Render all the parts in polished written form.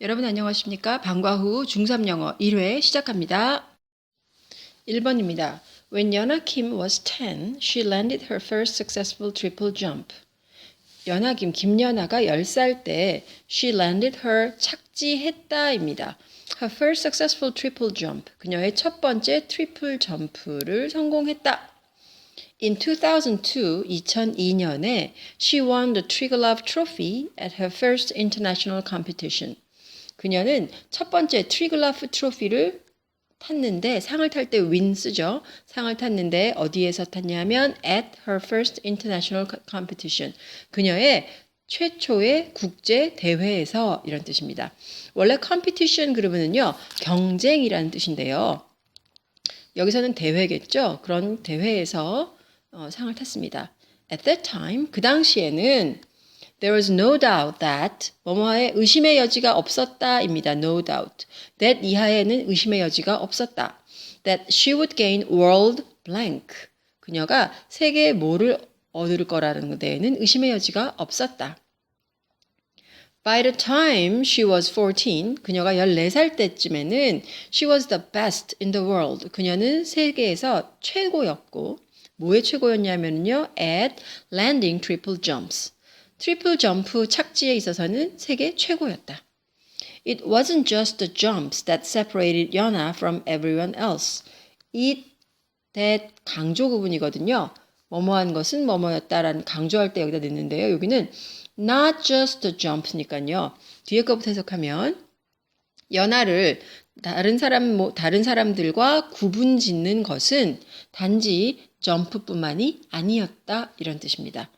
여러분 안녕하십니까? 방과 후 중3 영어 1회 시작합니다. 1번입니다. When Yeona Kim was 10, she landed her first successful triple jump. 김연아가 10살 때 she landed her 착지했다입니다. Her first successful triple jump. 그녀의 첫 번째 트리플 점프를 성공했다. In 2002년에 she won the Triglav Trophy at her first international competition. 그녀는 첫 번째 트리글라프 트로피를 탔는데 상을 탈 때 win 쓰죠. 상을 탔는데 어디에서 탔냐면 at her first international competition. 그녀의 최초의 국제 대회에서 이런 뜻입니다. 원래 competition 그러면은요 경쟁이라는 뜻인데요. 여기서는 대회겠죠. 그런 대회에서 상을 탔습니다. At that time 그 당시에는 There was no doubt that 뭐뭐에 의심의 여지가 없었다입니다. No doubt. That 이하에는 의심의 여지가 없었다. That she would gain world blank. 그녀가 세계 뭐를 얻을 거라는 데에는 의심의 여지가 없었다. By the time she was 14, 그녀가 14살 때쯤에는 she was the best in the world. 그녀는 세계에서 최고였고 뭐의 최고였냐면요. At landing triple jumps. 트리플 점프 착지에 있어서는 세계 최고였다. It wasn't just the jumps that separated Yeona from everyone else. It that 강조 구문이거든요. 뭐뭐한 것은 뭐뭐였다라는 강조할 때 여기다 넣는데요. 여기는 not just the jumps니까요. 뒤에 거부터 해석하면 연하를 다른 사람들과 구분 짓는 것은 단지 점프뿐만이 아니었다 이런 뜻입니다.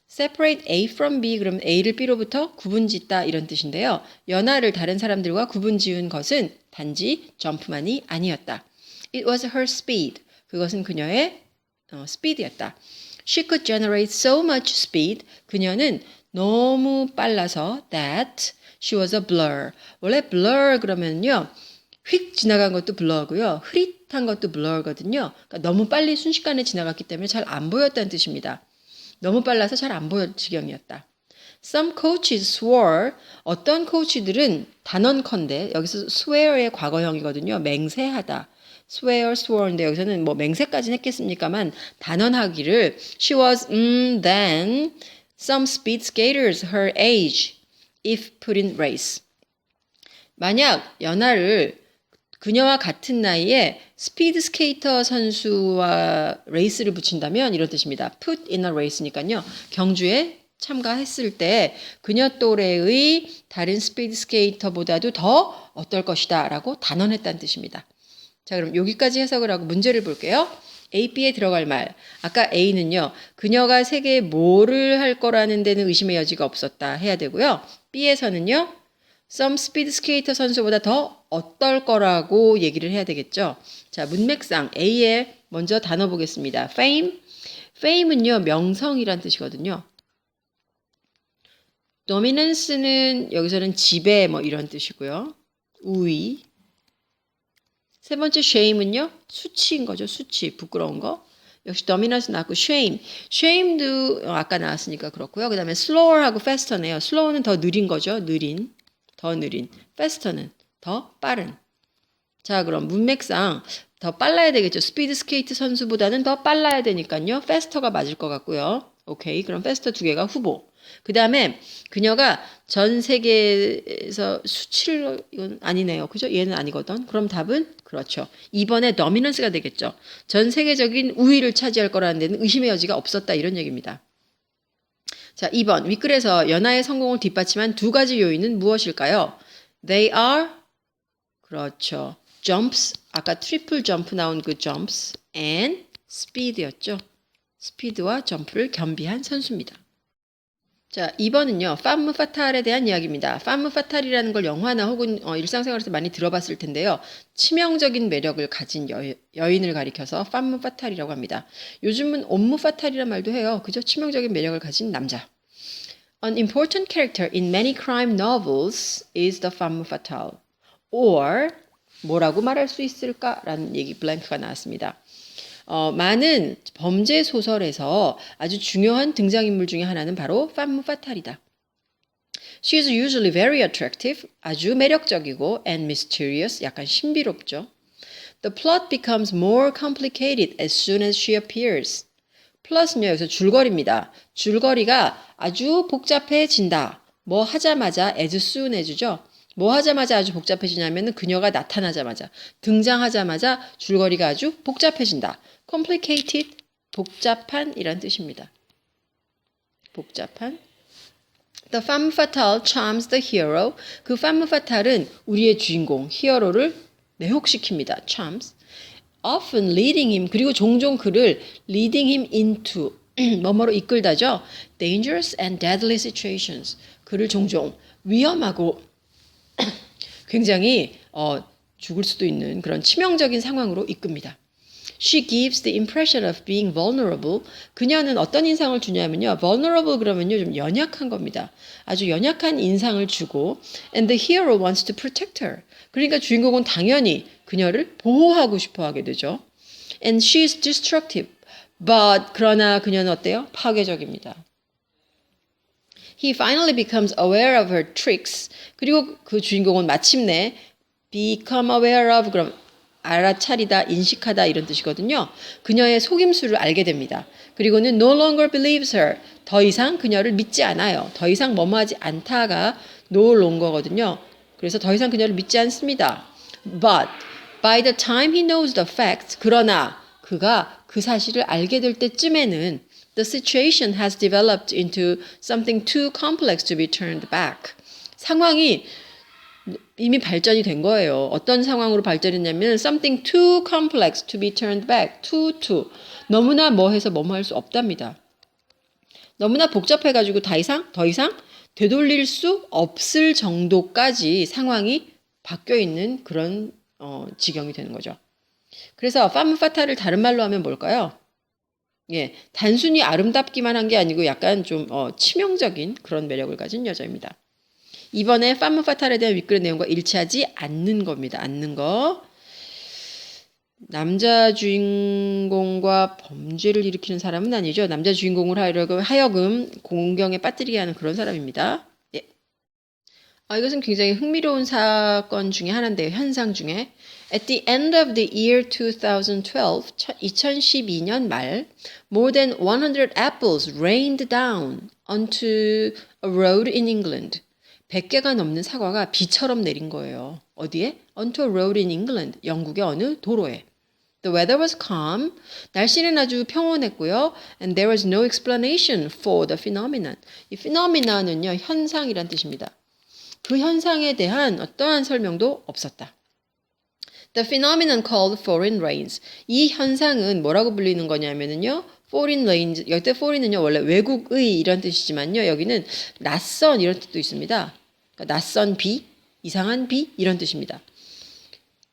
Separate A from B 그럼 A를 B로부터 구분짓다 이런 뜻인데요. 연하를 다른 사람들과 구분지은 것은 단지 점프만이 아니었다. It was her speed. 그것은 그녀의 speed였다. She could generate so much speed. 그녀는 너무 빨라서 that she was a blur. 원래 blur 그러면요. 휙 지나간 것도 blur고요. 흐릿한 것도 blur거든요. 그러니까 너무 빨리 순식간에 지나갔기 때문에 잘 안 보였다는 뜻입니다. 너무 빨라서 잘 안 보일 지경이었다. Some coaches swore. 어떤 코치들은 단언컨대 여기서 swear의 과거형이거든요. 맹세하다. swear, sworn데 여기서는 뭐 맹세까지는 했겠습니까만 단언하기를 she was then some speed skaters her age if put in race. 만약 연하를 그녀와 같은 나이에 스피드 스케이터 선수와 레이스를 붙인다면 이런 뜻입니다. put in a race니까요. 경주에 참가했을 때 그녀 또래의 다른 스피드 스케이터보다도 더 어떨 것이다 라고 단언했다는 뜻입니다. 자, 그럼 여기까지 해석을 하고 문제를 볼게요. A, B에 들어갈 말. 아까 A는요. 그녀가 세계에 뭐를 할 거라는 데는 의심의 여지가 없었다 해야 되고요. B에서는요. some speed skater 선수보다 더 어떨 거라고 얘기를 해야 되겠죠. 자, 문맥상 A에 먼저 단어 보겠습니다. fame. fame은요, 명성이란 뜻이거든요. dominance는 여기서는 지배 뭐 이런 뜻이고요. 우위. 세 번째 shame은요, 수치인 거죠. 수치, 부끄러운 거. 역시 dominance 나왔고 shame. shame도 아까 나왔으니까 그렇고요. 그 다음에 slower하고 faster네요. slow는 더 느린 거죠. 느린. 더 느린. faster는 더 빠른. 자, 그럼 문맥상 더 빨라야 되겠죠. 스피드 스케이트 선수보다는 더 빨라야 되니까요. faster가 맞을 것 같고요. 오케이. 그럼 faster 두 개가 후보. 그 다음에 그녀가 전 세계에서 수치를 이건 아니네요. 그죠? 얘는 아니거든. 그럼 답은 그렇죠. 2번에 dominance가 되겠죠. 전 세계적인 우위를 차지할 거라는 데는 의심의 여지가 없었다 이런 얘기입니다. 자, 2번. 윗글에서 연하의 성공을 뒷받침한 두 가지 요인은 무엇일까요? They are 그렇죠. jumps. 아까 트리플 점프 나온 그 jumps and speed였죠. 스피드와 점프를 겸비한 선수입니다. 자, 2번은요. femme fatale에 대한 이야기입니다. femme fatale이라는 걸 영화나 혹은 일상생활에서 많이 들어봤을 텐데요. 치명적인 매력을 가진 여인을 가리켜서 femme fatale이라고 합니다. 요즘은 homme fatale이라는 말도 해요. 그죠? 치명적인 매력을 가진 남자. An important character in many crime novels is the femme fatale. Or 뭐라고 말할 수 있을까라는 얘기 블랭크가 나왔습니다. 많은 범죄 소설에서 아주 중요한 등장인물 중에 하나는 바로 femme fatale이다. She's usually very attractive, 아주 매력적이고 and mysterious, 약간 신비롭죠. The plot becomes more complicated as soon as she appears. 플러스는요, 여기서 줄거리입니다. 줄거리가 아주 복잡해진다. 뭐 하자마자 as soon as죠. 뭐 하자마자 아주 복잡해지냐면 그녀가 나타나자마자, 등장하자마자 줄거리가 아주 복잡해진다. complicated, 복잡한 이란 뜻입니다. 복잡한. The femme fatale charms the hero. 그 femme fatale은 우리의 주인공, 히어로를 매혹시킵니다. charms. Often leading him, 그리고 종종 그를 leading him into, 뭐뭐로 이끌다죠. Dangerous and deadly situations. 그를 종종 위험하고 굉장히 죽을 수도 있는 그런 치명적인 상황으로 이끕니다. She gives the impression of being vulnerable. 그녀는 어떤 인상을 주냐면요. vulnerable 그러면요. 좀 연약한 겁니다. 아주 연약한 인상을 주고 and the hero wants to protect her. 그러니까 주인공은 당연히 그녀를 보호하고 싶어 하게 되죠. And she is destructive. But 그러나 그녀는 어때요? 파괴적입니다. He finally becomes aware of her tricks. 그리고 그 주인공은 마침내 become aware of 그럼 알아차리다, 인식하다 이런 뜻이거든요. 그녀의 속임수를 알게 됩니다. 그리고는 no longer believes her. 더 이상 그녀를 믿지 않아요. 더 이상 뭐뭐하지 않다가 no longer거든요. 그래서 더 이상 그녀를 믿지 않습니다. But by the time he knows the facts, 그러나 그가 그 사실을 알게 될 때쯤에는 the situation has developed into something too complex to be turned back. 상황이 이미 발전이 된 거예요. 어떤 상황으로 발전했냐면 something too complex to be turned back. too. 너무나 뭐해서 뭐뭐 할 수 없답니다. 너무나 복잡해가지고 더 이상 되돌릴 수 없을 정도까지 상황이 바뀌어 있는 그런 지경이 되는 거죠. 그래서 femme fatale을 다른 말로 하면 뭘까요? 예, 단순히 아름답기만 한 게 아니고 약간 좀 치명적인 그런 매력을 가진 여자입니다. 이번에 femme fatale에 대한 윗글의 내용과 일치하지 않는 겁니다. 않는 거. 남자 주인공과 범죄를 일으키는 사람은 아니죠. 남자 주인공을 하여금 공경에 빠뜨리게 하는 그런 사람입니다. 예. 이것은 굉장히 흥미로운 사건 중에 하나인데요. 현상 중에. At the end of the year 2012, 2012년 말, more than 100 apples rained down onto a road in England. 100개가 넘는 사과가 비처럼 내린 거예요. 어디에? Onto a road in England. 영국의 어느 도로에. The weather was calm. 날씨는 아주 평온했고요. And there was no explanation for the phenomenon. 이 phenomenon은요, 현상이란 뜻입니다. 그 현상에 대한 어떠한 설명도 없었다. The phenomenon called foreign rains. 이 현상은 뭐라고 불리는 거냐면요. foreign rains. 여기 foreign은요, 원래 외국의 이런 뜻이지만요. 여기는 낯선 이런 뜻도 있습니다. 그러니까 낯선 비, 이상한 비 이런 뜻입니다.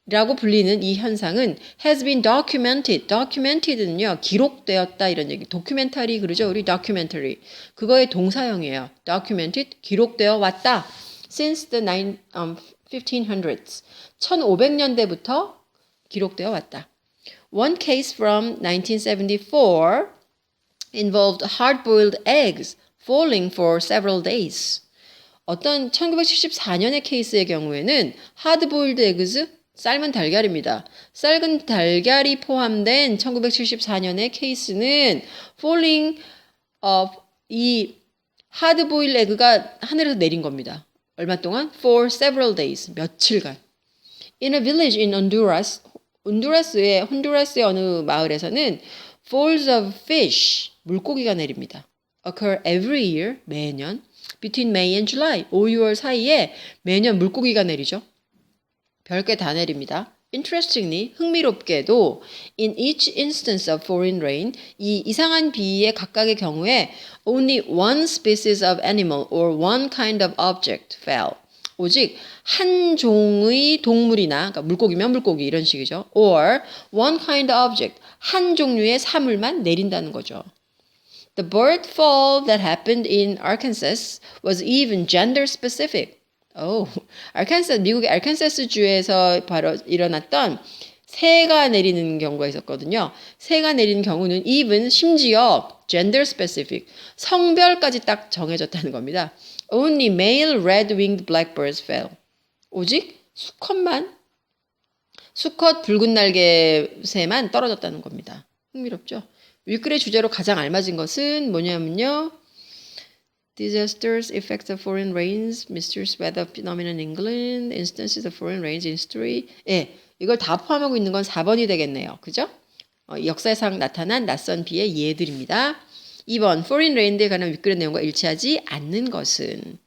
라고 불리는 이 현상은 has been documented. documented는요, 기록되었다 이런 얘기. documentary 그러죠. 우리 documentary. 그거의 동사형이에요. documented, 기록되어 왔다. Since the 1500s. 1500년대부터 기록되어 왔다. One case from 1974 involved hard-boiled eggs falling for several days. 어떤 1974년의 케이스의 경우에는 hard-boiled eggs, 삶은 달걀입니다. 삶은 달걀이 포함된 1974년의 케이스는 falling, 이 hard-boiled egg가 하늘에서 내린 겁니다. 얼마 동안? For several days, 며칠간. In a village in Honduras, 혼두라스의 어느 마을에서는 falls of fish, 물고기가 내립니다. Occur every year, 매년. Between May and July, 5, 6월 사이에 매년 물고기가 내리죠. 별게 다 내립니다. Interestingly, 흥미롭게도 in each instance of foreign rain, 이 이상한 비의 각각의 경우에 only one species of animal or one kind of object fell. 오직 한 종의 동물이나, 그러니까 물고기면 물고기 이런 식이죠. or one kind of object, 한 종류의 사물만 내린다는 거죠. The bird fall that happened in Arkansas was even gender specific. 미국의 아르칸사스 주에서 바로 일어났던 새가 내리는 경우가 있었거든요. 새가 내리는 경우는 even 심지어 gender specific, 성별까지 딱 정해졌다는 겁니다. Only male red-winged blackbirds fell. 오직 수컷 붉은 날개새만 떨어졌다는 겁니다. 흥미롭죠? 윗글의 주제로 가장 알맞은 것은 뭐냐면요. Disasters, effects of foreign rains, mysterious weather phenomenon in England, instances of foreign rains in history. 예, 이걸 다 포함하고 있는 건 4번이 되겠네요. 그죠? 역사상 나타난 낯선 비의 예들입니다. 2번, foreign rain에 관한 윗글의 내용과 일치하지 않는 것은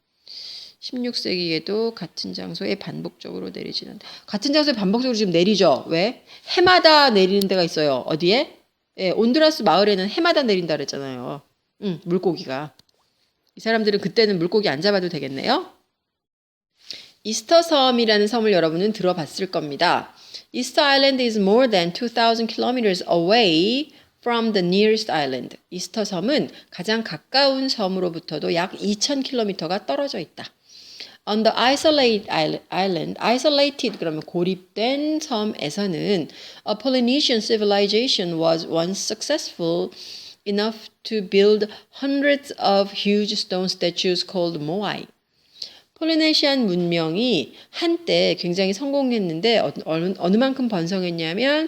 16세기에도 같은 장소에 반복적으로 내리지는 같은 장소에 반복적으로 지금 내리죠. 왜? 해마다 내리는 데가 있어요. 어디에? 예, 온두라스 마을에는 해마다 내린다 그랬잖아요. 물고기가. 이 사람들은 그때는 물고기 안 잡아도 되겠네요. 이스터 섬이라는 섬을 여러분은 들어봤을 겁니다. Easter Island is more than 2,000 kilometers away from the nearest island. 이스터 섬은 가장 가까운 섬으로부터도 약 2,000km가 떨어져 있다. On the isolated 그러면 고립된 섬에서는 a Polynesian civilization was once successful enough to build hundreds of huge stone statues called moai. 폴리네시안 문명이 한때 굉장히 성공했는데 어느 만큼 번성했냐면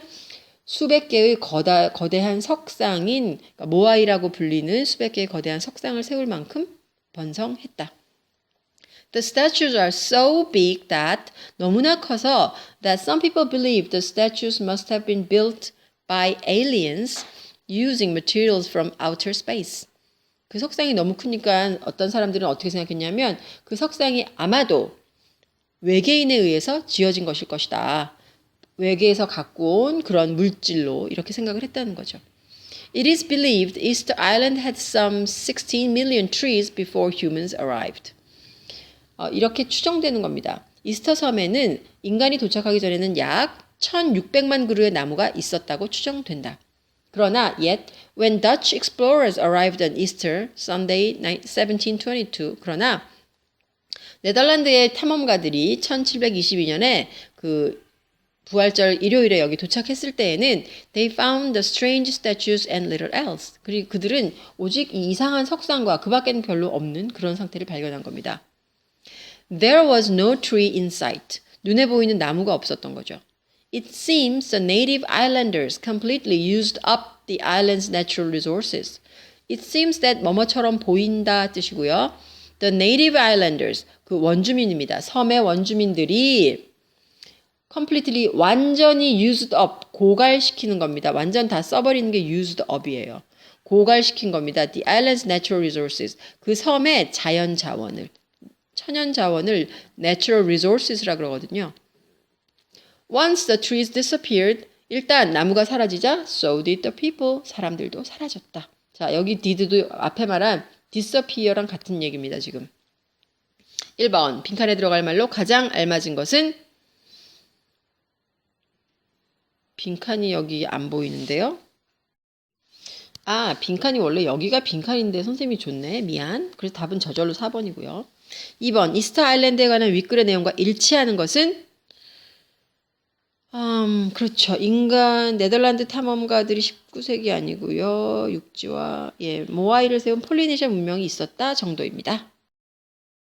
수백 개의 거대한 석상인 그러니까 모아이라고 불리는 수백 개의 거대한 석상을 세울 만큼 번성했다. The statues are so big that 너무나 커서 that some people believe the statues must have been built by aliens using materials from outer space. 그 석상이 너무 크니까 어떤 사람들은 어떻게 생각했냐면 그 석상이 아마도 외계인에 의해서 지어진 것일 것이다. 외계에서 갖고 온 그런 물질로 이렇게 생각을 했다는 거죠. It is believed Easter Island had some 16 million trees before humans arrived. 이렇게 추정되는 겁니다. 이스터 섬에는 인간이 도착하기 전에는 약 1,600만 그루의 나무가 있었다고 추정된다. 그러나 yet when Dutch explorers arrived on Easter Sunday 1722 그러나 네덜란드의 탐험가들이 1722년에 그 부활절 일요일에 여기 도착했을 때에는 they found the strange statues and little else. 그리고 그들은 오직 이 이상한 석상과 그 밖에는 별로 없는 그런 상태를 발견한 겁니다. There was no tree in sight. 눈에 보이는 나무가 없었던 거죠. It seems the native islanders completely used up the island's natural resources. It seems that 뭐뭐처럼 보인다 뜻이고요. The native islanders, 그 원주민입니다. 섬의 원주민들이 completely 완전히 used up, 고갈시키는 겁니다. 완전 다 써버리는 게 used up이에요. 고갈시킨 겁니다. The island's natural resources, 그 섬의 자연 자원을. 천연 자원을 natural resources라 그러거든요. Once the trees disappeared, 일단 나무가 사라지자 so did the people, 사람들도 사라졌다. 자, 여기 did도 앞에 말한 disappear랑 같은 얘기입니다, 지금. 1번, 빈칸에 들어갈 말로 가장 알맞은 것은 빈칸이 여기 안 보이는데요. 빈칸이 원래 여기가 빈칸인데 선생님이 줬네. 미안. 그래서 답은 저절로 4번이고요. 2번, 이스터 아일랜드에 관한 윗글의 내용과 일치하는 것은 그렇죠. 네덜란드 탐험가들이 19세기 아니고요. 육지와 모아이를 세운 폴리네시아 문명이 있었다 정도입니다.